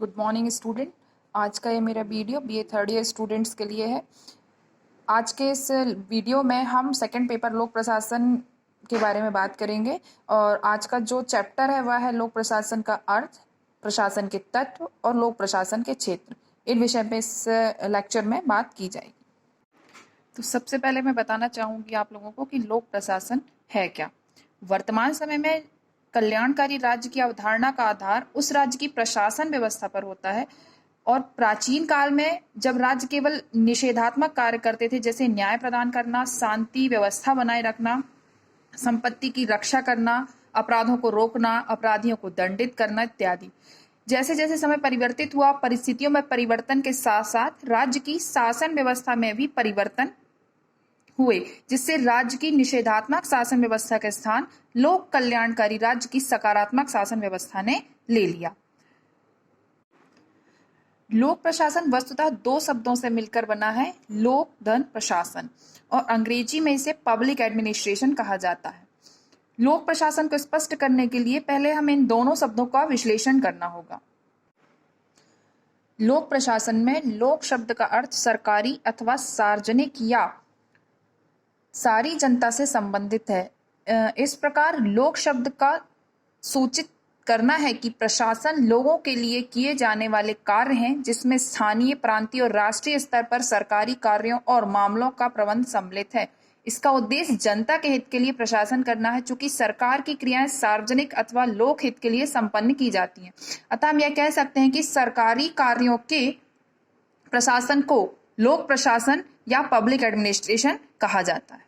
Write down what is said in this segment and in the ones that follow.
Good morning student. आज का ये मेरा video BA third year students के लिए है। आज के इस वीडियो में हम सेकंड पेपर लोक प्रशासन के बारे में बात करेंगे और आज का जो चैप्टर है वह है लोक प्रशासन का अर्थ, प्रशासन के तत्व और लोक प्रशासन के क्षेत्र। इन विषय पे इस लेक्चर में बात की जाएगी। तो सबसे पहले मैं बताना चाहूँगी आप लोगों को कि लोक प्रशासन है क्या। वर्तमान समय में कल्याणकारी राज्य की अवधारणा का आधार उस राज्य की प्रशासन व्यवस्था पर होता है और प्राचीन काल में जब राज्य केवल निषेधात्मक कार्य करते थे, जैसे न्याय प्रदान करना, शांति व्यवस्था बनाए रखना, संपत्ति की रक्षा करना, अपराधों को रोकना, अपराधियों को दंडित करना इत्यादि। जैसे जैसे समय परिवर्तित हुआ, परिस्थितियों में परिवर्तन के साथ साथ राज्य की शासन व्यवस्था में भी परिवर्तन हुए, जिससे राज्य की निषेधात्मक शासन व्यवस्था का स्थान लोक कल्याणकारी राज्य की सकारात्मक शासन व्यवस्था ने ले लिया। लोक प्रशासन वस्तुतः दो शब्दों से मिलकर बना है, लोक धन प्रशासन, और अंग्रेजी में इसे पब्लिक एडमिनिस्ट्रेशन कहा जाता है। लोक प्रशासन को स्पष्ट करने के लिए पहले हमें इन दोनों शब्दों का विश्लेषण करना होगा। लोक प्रशासन में लोक शब्द का अर्थ सरकारी अथवा सार्वजनिक या सारी जनता से संबंधित है। इस प्रकार लोक शब्द का सूचित करना है कि प्रशासन लोगों के लिए किए जाने वाले कार्य हैं, जिसमें स्थानीय, प्रांतीय और राष्ट्रीय स्तर पर सरकारी कार्यों और मामलों का प्रबंध सम्मिलित है। इसका उद्देश्य जनता के हित के लिए प्रशासन करना है, चूंकि सरकार की क्रियाएं सार्वजनिक अथवा लोक हित के लिए संपन्न की जाती हैं। अतः हम यह कह सकते हैं कि सरकारी कार्यों के प्रशासन को लोक प्रशासन या पब्लिक एडमिनिस्ट्रेशन कहा जाता है।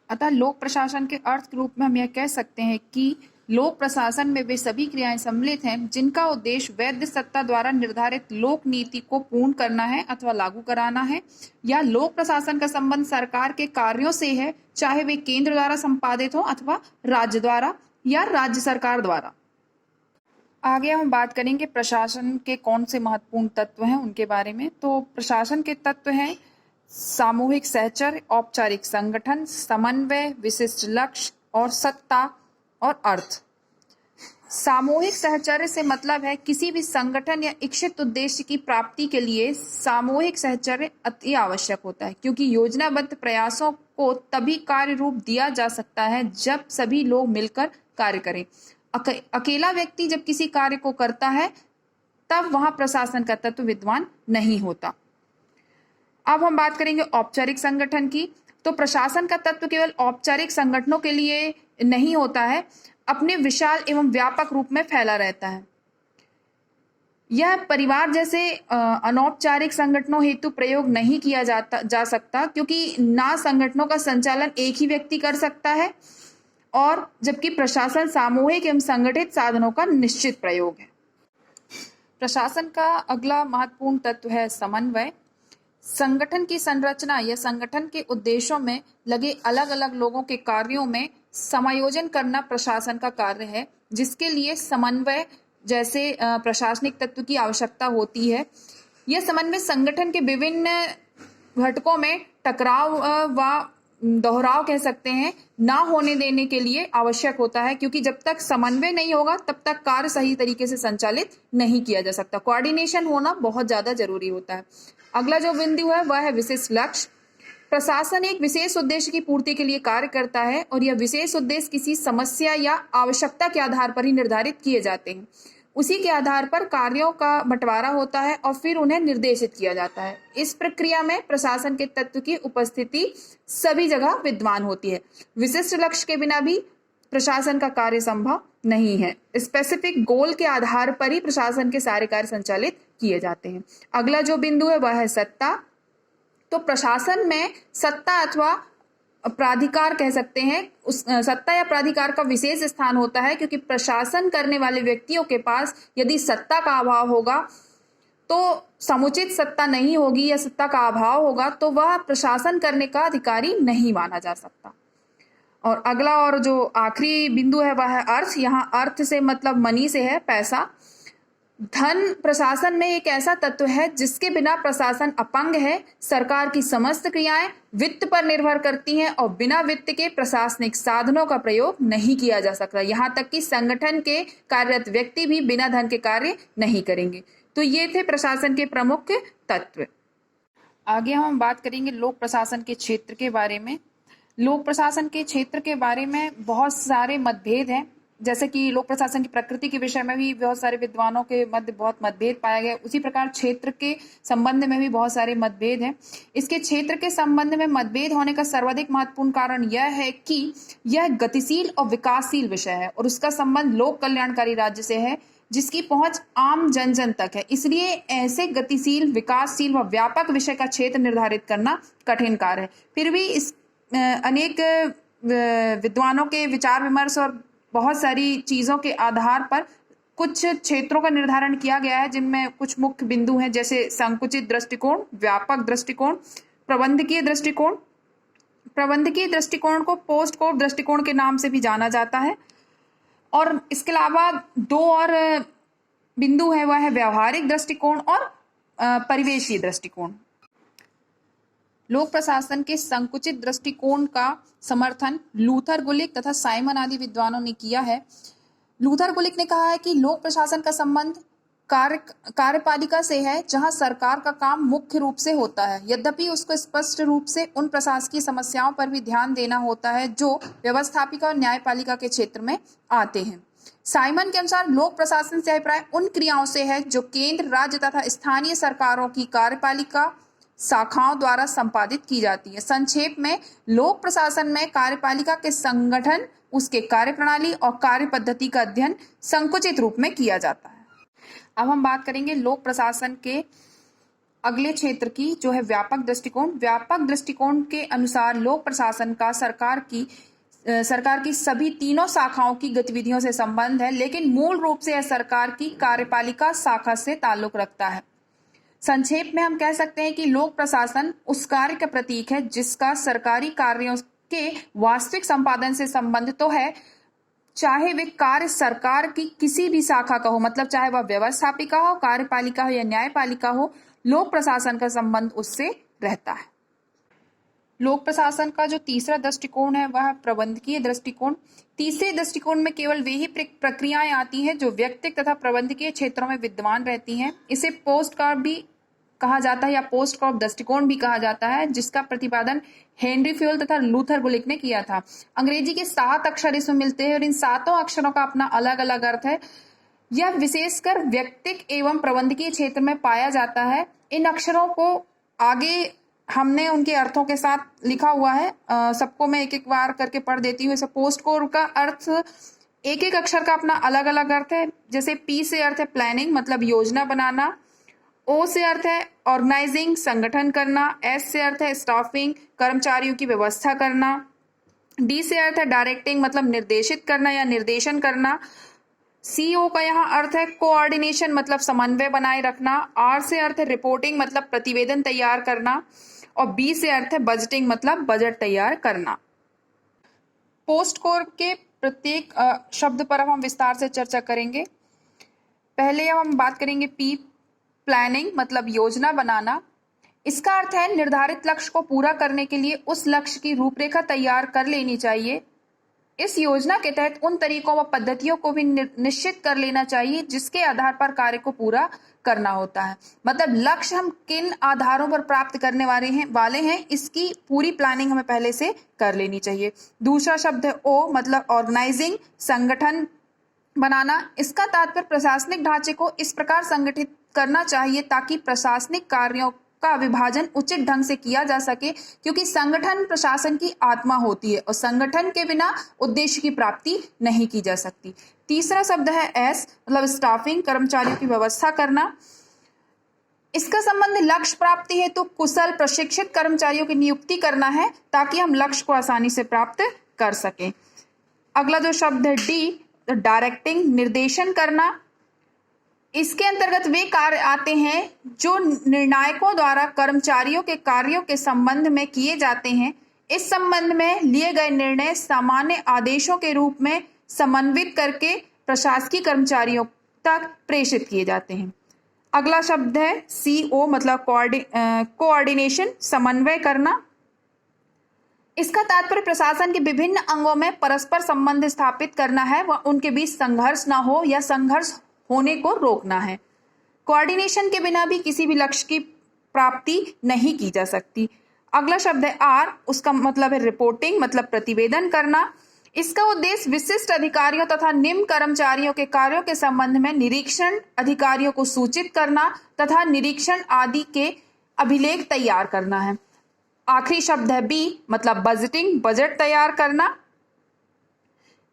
अतः लोक प्रशासन के अर्थ के रूप में हम यह कह सकते हैं कि लोक प्रशासन में वे सभी क्रियाएं सम्मिलित हैं जिनका उद्देश्य वैध सत्ता द्वारा निर्धारित लोक नीति को पूर्ण करना है अथवा लागू कराना है, या लोक प्रशासन का संबंध सरकार के कार्यों से है, चाहे वे केंद्र द्वारा संपादित हो अथवा राज्य द्वारा या राज्य सरकार द्वारा। आगे हम बात करेंगे प्रशासन के कौन से महत्वपूर्ण तत्व हैं उनके बारे में। तो प्रशासन के तत्व हैं सामूहिक सहचर्य, औपचारिक संगठन, समन्वय, विशिष्ट लक्ष्य और सत्ता और अर्थ। सामूहिक सहचर्य से मतलब है किसी भी संगठन या इच्छित उद्देश्य की प्राप्ति के लिए सामूहिक सहचर्य अति आवश्यक होता है, क्योंकि योजनाबद्ध प्रयासों को तभी कार्य रूप दिया जा सकता है जब सभी लोग मिलकर कार्य करें। अकेला व्यक्ति जब किसी कार्य को करता है तब वहां प्रशासन का तत्व विद्यमान नहीं होता। अब हम बात करेंगे औपचारिक संगठन की। तो प्रशासन का तत्व केवल औपचारिक संगठनों के लिए नहीं होता है, अपने विशाल एवं व्यापक रूप में फैला रहता है। यह परिवार जैसे अनौपचारिक संगठनों हेतु प्रयोग नहीं किया जा सकता, क्योंकि ना संगठनों का संचालन एक ही व्यक्ति कर सकता है, और जबकि प्रशासन सामूहिक एवं संगठित साधनों का निश्चित प्रयोग है। प्रशासन का अगला महत्वपूर्ण तत्व है समन्वय। संगठन की संरचना या संगठन के उद्देश्यों में लगे अलग अलग लोगों के कार्यों में समायोजन करना प्रशासन का कार्य है, जिसके लिए समन्वय जैसे प्रशासनिक तत्व की आवश्यकता होती है। यह समन्वय संगठन के विभिन्न घटकों में टकराव व दोहराव कह सकते हैं ना होने देने के लिए आवश्यक होता है, क्योंकि जब तक समन्वय नहीं होगा तब तक कार्य सही तरीके से संचालित नहीं किया जा सकता। कोऑर्डिनेशन होना बहुत ज्यादा जरूरी होता है। अगला जो बिंदु है वह है विशेष लक्ष्य। प्रशासन एक विशेष उद्देश्य की पूर्ति के लिए कार्य करता है, और यह विशेष उद्देश्य किसी समस्या या आवश्यकता के आधार पर ही निर्धारित किए जाते हैं। उसी के आधार पर कार्यों का बंटवारा होता है और फिर उन्हें निर्देशित किया जाता है। इस प्रक्रिया में प्रशासन के तत्व की उपस्थिति सभी जगह विद्यमान होती है। विशिष्ट लक्ष्य के बिना भी प्रशासन का कार्य संभव नहीं है। स्पेसिफिक गोल के आधार पर ही प्रशासन के सारे कार्य संचालित किए जाते हैं। अगला जो बिंदु है वह है सत्ता। तो प्रशासन में सत्ता अथवा प्राधिकार कह सकते हैं, उस सत्ता या प्राधिकार का विशेष स्थान होता है, क्योंकि प्रशासन करने वाले व्यक्तियों के पास यदि सत्ता का अभाव होगा, तो समुचित सत्ता नहीं होगी या सत्ता का अभाव होगा, तो वह प्रशासन करने का अधिकारी नहीं माना जा सकता। और अगला और जो आखिरी बिंदु है वह है अर्थ। यहाँ अर्थ से मतलब मनी से है, पैसा। धन प्रशासन में एक ऐसा तत्व है जिसके बिना प्रशासन अपंग है। सरकार की समस्त क्रियाएं वित्त पर निर्भर करती हैं और बिना वित्त के प्रशासनिक साधनों का प्रयोग नहीं किया जा सकता। यहाँ तक कि संगठन के कार्यरत व्यक्ति भी बिना धन के कार्य नहीं करेंगे। तो ये थे प्रशासन के प्रमुख तत्व। आगे हम बात करेंगे लोक प्रशासन के क्षेत्र के बारे में। लोक प्रशासन के क्षेत्र के बारे में बहुत सारे मतभेद हैं। जैसे कि लोक प्रशासन की प्रकृति के विषय में भी बहुत सारे विद्वानों के मध्य बहुत मतभेद पाया गया, उसी प्रकार क्षेत्र के संबंध में भी बहुत सारे मतभेद हैं। इसके क्षेत्र के संबंध में मतभेद होने का सर्वाधिक महत्वपूर्ण कारण यह है कि यह गतिशील और विकासशील विषय है और उसका संबंध लोक कल्याणकारी राज्य से है जिसकी पहुंच आम जन जन तक है। इसलिए ऐसे गतिशील, विकासशील व व्यापक विषय का क्षेत्र निर्धारित करना कठिन कार्य है। फिर भी इस अनेक विद्वानों के विचार विमर्श और बहुत सारी चीजों के आधार पर कुछ क्षेत्रों का निर्धारण किया गया है, जिनमें कुछ मुख्य बिंदु हैं, जैसे संकुचित दृष्टिकोण, व्यापक दृष्टिकोण, प्रबंधकीय दृष्टिकोण। प्रबंधकीय दृष्टिकोण को पोस्ट कोड दृष्टिकोण के नाम से भी जाना जाता है। और इसके अलावा दो और बिंदु है, वह है व्यावहारिक दृष्टिकोण और परिवेशीय दृष्टिकोण। लोक प्रशासन के संकुचित दृष्टिकोण का समर्थन लूथर गुलिक तथा साइमन आदि विद्वानों ने किया है। लूथर गुलिक ने कहा है कि लोक प्रशासन का संबंध कार्यपालिका से है, जहां सरकार का काम मुख्य रूप से होता है। यद्यपि उसको स्पष्ट रूप से उन प्रशासकीय समस्याओं पर भी ध्यान देना होता है जो व्यवस्थापिका और न्यायपालिका के क्षेत्र में आते हैं। साइमन के अनुसार लोक प्रशासन से अभिप्राय उन क्रियाओं से है जो केंद्र, राज्य तथा स्थानीय सरकारों की कार्यपालिका शाखाओं द्वारा संपादित की जाती है। संक्षेप में लोक प्रशासन में कार्यपालिका के संगठन, उसके कार्यप्रणाली और कार्य पद्धति का अध्ययन संकुचित रूप में किया जाता है। अब हम बात करेंगे लोक प्रशासन के अगले क्षेत्र की, जो है व्यापक दृष्टिकोण। व्यापक दृष्टिकोण के अनुसार लोक प्रशासन का सरकार की सभी तीनों शाखाओं की गतिविधियों से संबंध है, लेकिन मूल रूप से यह सरकार की कार्यपालिका शाखा से ताल्लुक रखता है। संक्षेप में हम कह सकते हैं कि लोक प्रशासन उस कार्य का प्रतीक है जिसका सरकारी कार्यों के वास्तविक संपादन से संबंध तो है, चाहे वे कार्य सरकार की किसी भी शाखा का हो, मतलब चाहे वह व्यवस्थापिका हो, कार्यपालिका हो या न्यायपालिका हो, लोक प्रशासन का संबंध उससे रहता है। लोक प्रशासन का जो तीसरा दृष्टिकोण है वह प्रबंधकीय दृष्टिकोण। तीसरे दृष्टिकोण में केवल वे ही प्रक्रियाएं आती हैं जो व्यक्तिक तथा प्रबंधकीय क्षेत्रों में विद्यमान रहती हैं। इसे पोस्ट कार्ड भी कहा जाता है या पोस्ट कार्ड दृष्टिकोण भी कहा जाता है, जिसका प्रतिपादन हेनरी फ्यूल तथा लूथर गुलिक ने किया था। अंग्रेजी के 7 अक्षर इसमें मिलते हैं और इन 7 अक्षरों का अपना अलग अलग अर्थ है। यह विशेषकर व्यक्तिक एवं प्रबंधकीय क्षेत्र में पाया जाता है। इन अक्षरों को आगे हमने उनके अर्थों के साथ लिखा हुआ है, सबको मैं एक एक बार करके पढ़ देती हूँ। जैसे पोस्ट कोड का अर्थ, एक एक अक्षर का अपना अलग अलग अर्थ है। जैसे पी से अर्थ है प्लानिंग, मतलब योजना बनाना। ओ से अर्थ है ऑर्गेनाइजिंग, संगठन करना। एस से अर्थ है स्टाफिंग, कर्मचारियों की व्यवस्था करना। डी से अर्थ है डायरेक्टिंग, मतलब निर्देशित करना या निर्देशन करना। सीओ का यहाँ अर्थ है कोऑर्डिनेशन, मतलब समन्वय बनाए रखना। आर से अर्थ है रिपोर्टिंग, मतलब प्रतिवेदन तैयार करना। और बी से अर्थ है बजटिंग, मतलब बजट तैयार करना। पोस्ट कोड के प्रत्येक शब्द पर अब हम विस्तार से चर्चा करेंगे। पहले हम बात करेंगे पी, प्लानिंग, मतलब योजना बनाना। इसका अर्थ है निर्धारित लक्ष्य को पूरा करने के लिए उस लक्ष्य की रूपरेखा तैयार कर लेनी चाहिए। इस योजना के तहत उन तरीकों व पद्धतियों को भी निश्चित कर लेना चाहिए जिसके आधार पर कार्य को पूरा करना होता है। मतलब लक्ष्य हम किन आधारों पर प्राप्त करने वाले हैं, इसकी पूरी प्लानिंग हमें पहले से कर लेनी चाहिए। दूसरा शब्द है ओ, मतलब ऑर्गेनाइजिंग, संगठन बनाना। इसका तात्पर्य प्रशासनिक ढांचे को इस प्रकार संगठित करना चाहिए ताकि प्रशासनिक कार्यों का विभाजन उचित ढंग से किया जा सके, क्योंकि संगठन प्रशासन की आत्मा होती है और संगठन के बिना उद्देश्य की प्राप्ति नहीं की जा सकती। तीसरा शब्द है एस, मतलब स्टाफिंग, कर्मचारियों की व्यवस्था करना। इसका संबंध लक्ष्य प्राप्ति हेतु कुशल प्रशिक्षित कर्मचारियों की नियुक्ति करना है ताकि हम लक्ष्य को आसानी से प्राप्त कर सकें। अगला जो शब्द है डी, डायरेक्टिंग, निर्देशन करना। इसके अंतर्गत वे कार्य आते हैं जो निर्णायकों द्वारा कर्मचारियों के कार्यों के संबंध में किए जाते हैं। इस संबंध में लिए गए निर्णय सामान्य आदेशों के रूप में समन्वित करके प्रशासकीय कर्मचारियों तक प्रेषित किए जाते हैं। अगला शब्द है CO मतलब कोऑर्डिनेशन, समन्वय करना। इसका तात्पर्य प्रशासन के विभिन्न अंगों में परस्पर संबंध स्थापित करना है व उनके बीच संघर्ष ना हो या संघर्ष होने को रोकना है। कोऑर्डिनेशन के बिना भी किसी भी लक्ष्य की प्राप्ति नहीं की जा सकती। अगला शब्द है R, उसका मतलब है रिपोर्टिंग मतलब प्रतिवेदन करना। इसका उद्देश्य विशिष्ट अधिकारियों तथा निम्न कर्मचारियों के कार्यों के संबंध में निरीक्षण अधिकारियों को सूचित करना तथा निरीक्षण आदि के अभिलेख तैयार करना है। आखिरी शब्द है B, मतलब बजटिंग, बजट तैयार करना।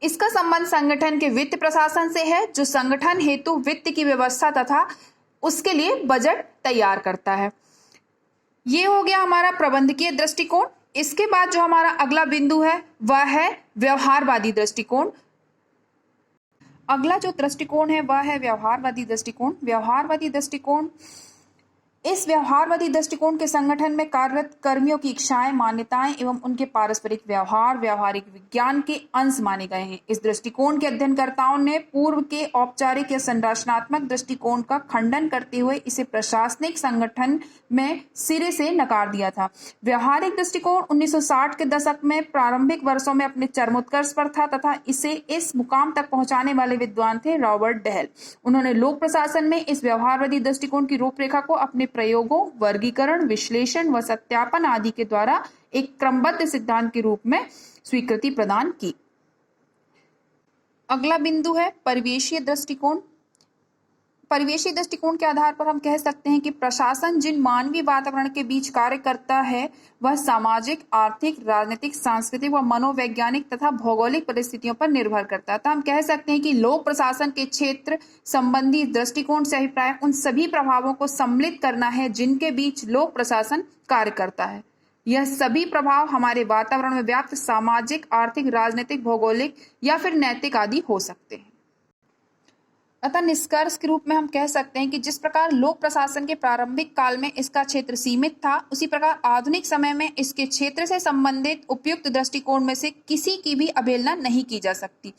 इसका संबंध संगठन के वित्त प्रशासन से है, जो संगठन हेतु वित्त की व्यवस्था तथा उसके लिए बजट तैयार करता है। ये हो गया हमारा प्रबंधकीय दृष्टिकोण। इसके बाद जो हमारा अगला बिंदु है वह है व्यवहारवादी दृष्टिकोण। अगला जो दृष्टिकोण है वह है व्यवहारवादी दृष्टिकोण। व्यवहारवादी दृष्टिकोण, इस व्यवहारवादी दृष्टिकोण के संगठन में कार्यरत कर्मियों की इच्छाएं, मान्यताएं एवं उनके पारस्परिक व्यवहार व्यावहारिक विज्ञान के अंश माने गए हैं। इस दृष्टिकोण के अध्ययनकर्ताओं ने पूर्व के औपचारिक या संरचनात्मक दृष्टिकोण का खंडन करते हुए इसे प्रशासनिक संगठन में सिरे से नकार दिया था। व्यवहारिक दृष्टिकोण 1960 के दशक में प्रारंभिक वर्षों में अपने चरमोत्कर्ष पर था तथा इसे इस मुकाम तक पहुंचाने वाले विद्वान थे रॉबर्ट डेहल। उन्होंने लोक प्रशासन में इस व्यवहारवादी दृष्टिकोण की रूपरेखा को अपने प्रयोगों, वर्गीकरण, विश्लेषण व सत्यापन आदि के द्वारा एक क्रमबद्ध सिद्धांत के रूप में स्वीकृति प्रदान की। अगला बिंदु है परिवेशीय दृष्टिकोण। परिवेशीय दृष्टिकोण के आधार पर हम कह सकते हैं कि प्रशासन जिन मानवीय वातावरण के बीच कार्य करता है वह सामाजिक, आर्थिक, राजनीतिक, सांस्कृतिक व मनोवैज्ञानिक तथा भौगोलिक परिस्थितियों पर निर्भर करता है। तो हम कह सकते हैं कि लोक प्रशासन के क्षेत्र संबंधी दृष्टिकोण से अभिप्राय उन सभी प्रभावों को सम्मिलित करना है जिनके बीच लोक प्रशासन कार्य करता है। यह सभी प्रभाव हमारे वातावरण में व्याप्त सामाजिक, आर्थिक, राजनीतिक, भौगोलिक या फिर नैतिक आदि हो सकते हैं। अतः निष्कर्ष के रूप में हम कह सकते हैं कि जिस प्रकार लोक प्रशासन के प्रारंभिक काल में इसका क्षेत्र सीमित था, उसी प्रकार आधुनिक समय में इसके क्षेत्र से संबंधित उपयुक्त दृष्टिकोण में से किसी की भी अवहेलना नहीं की जा सकती।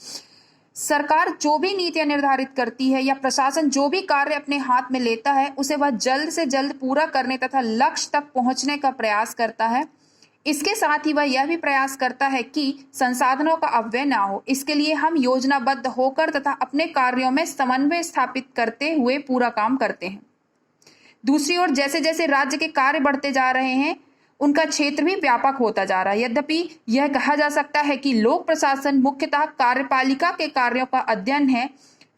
सरकार जो भी नीतियां निर्धारित करती है या प्रशासन जो भी कार्य अपने हाथ में लेता है उसे वह जल्द से जल्द पूरा करने तथा लक्ष्य तक पहुंचने का प्रयास करता है। इसके साथ ही वह यह भी प्रयास करता है कि संसाधनों का अपव्यय ना हो। इसके लिए हम योजनाबद्ध होकर तथा अपने कार्यों में समन्वय स्थापित करते हुए पूरा काम करते हैं। दूसरी ओर जैसे जैसे राज्य के कार्य बढ़ते जा रहे हैं उनका क्षेत्र भी व्यापक होता जा रहा है। यद्यपि यह कहा जा सकता है कि लोक प्रशासन मुख्यतः कार्यपालिका के कार्यों का अध्ययन है,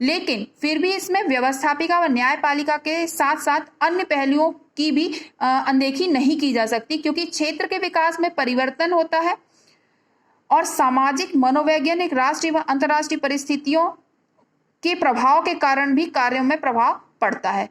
लेकिन फिर भी इसमें व्यवस्थापिका व न्यायपालिका के साथ साथ अन्य पहलुओं की भी अनदेखी नहीं की जा सकती, क्योंकि क्षेत्र के विकास में परिवर्तन होता है और सामाजिक, मनोवैज्ञानिक, राष्ट्रीय व अंतर्राष्ट्रीय परिस्थितियों के प्रभाव के कारण भी कार्यों में प्रभाव पड़ता है।